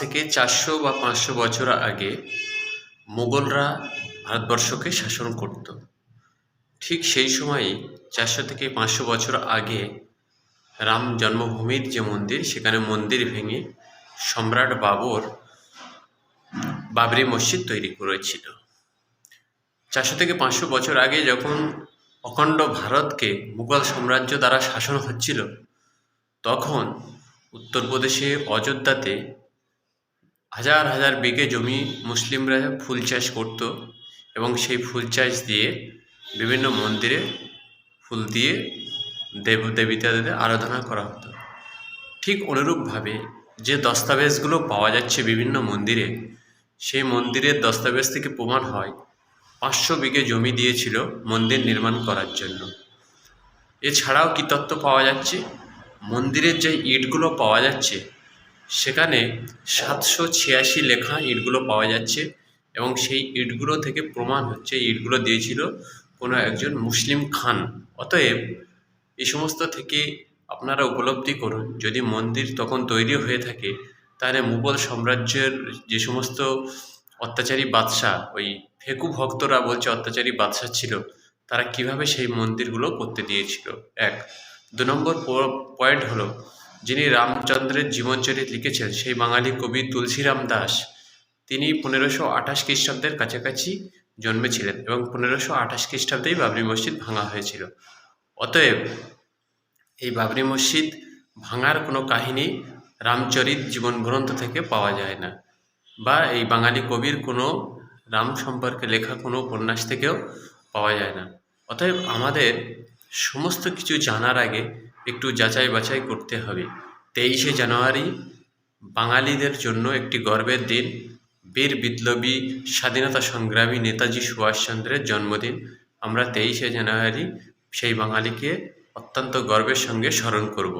থেকে 400 বা 500 বছর আগে মুঘলরা ভারতবর্ষকে শাসন করত। ঠিক সেই সময়ই 400 থেকে 500 বছর আগে রাম জন্মভূমির যে মন্দির, সেখানে মন্দির ভেঙে সম্রাট বাবরি মসজিদ তৈরি করেছিল। 400 থেকে 500 বছর আগে যখন অখণ্ড ভারতকে মুঘল সাম্রাজ্য দ্বারা শাসন হচ্ছিল, তখন উত্তরপ্রদেশে অযোধ্যাতে হাজার হাজার বিঘে জমি মুসলিমরা ফুল চাষ করত এবং সেই ফুল চাষ দিয়ে বিভিন্ন মন্দিরে ফুল দিয়ে দেবদেবীদের আরাধনা করা হতো। ঠিক অনুরূপভাবে যে দস্তাবেজগুলো পাওয়া যাচ্ছে বিভিন্ন মন্দিরে, সেই মন্দিরের দস্তাবেজ থেকে প্রমাণ হয় 500 বিঘে জমি দিয়েছিল মন্দির নির্মাণ করার জন্য। এছাড়াও কী তথ্য পাওয়া যাচ্ছে, মন্দিরের যে ইটগুলো পাওয়া যাচ্ছে সেখানে 786 লেখা ইটগুলো পাওয়া যাচ্ছে এবং সেই ইটগুলো থেকে প্রমাণ হচ্ছে ইটগুলো দিয়েছিল কোনো একজন মুসলিম খান। অতএব এই সমস্ত থেকে আপনারা উপলব্ধি করুন, যদি মন্দির তখন তৈরি হয়ে থাকে, তাহলে মুঘল সাম্রাজ্যের যে সমস্ত অত্যাচারী বাদশাহ, ওই ফেকু ভক্তরা বলছে অত্যাচারী বাদশাহ ছিল, তারা কিভাবে সেই মন্দিরগুলো করতে দিয়েছিল। 1। 2 নম্বর পয়েন্ট হলো, যিনি রামচন্দ্রের জীবনচরিত লিখেছেন সেই বাঙালি কবি তুলসীরাম দাস, তিনি 1528 খ্রিস্টাব্দের কাছাকাছি জন্মেছিলেন এবং 1528 খ্রিস্টাব্দেই বাবরি মসজিদ ভাঙা হয়েছিল। অতএব এই বাবরি মসজিদ ভাঙার কোনো কাহিনী রামচরিত জীবন গ্রন্থ থেকে পাওয়া যায় না, বা এই বাঙালি কবির কোনো রাম সম্পর্কে লেখা কোনো উপন্যাস থেকেও পাওয়া যায় না। অতএব আমাদের সমস্ত কিছু জানার আগে একটু যাচাই বাছাই করতে হবে। 23শে জানুয়ারি বাঙালিদের জন্য একটি গর্বের দিন। বীর বিপ্লবী স্বাধীনতা সংগ্রামী নেতাজি সুভাষচন্দ্রের জন্মদিন। আমরা 23শে জানুয়ারি সেই বাঙালিকে অত্যন্ত গর্বের সঙ্গে স্মরণ করব।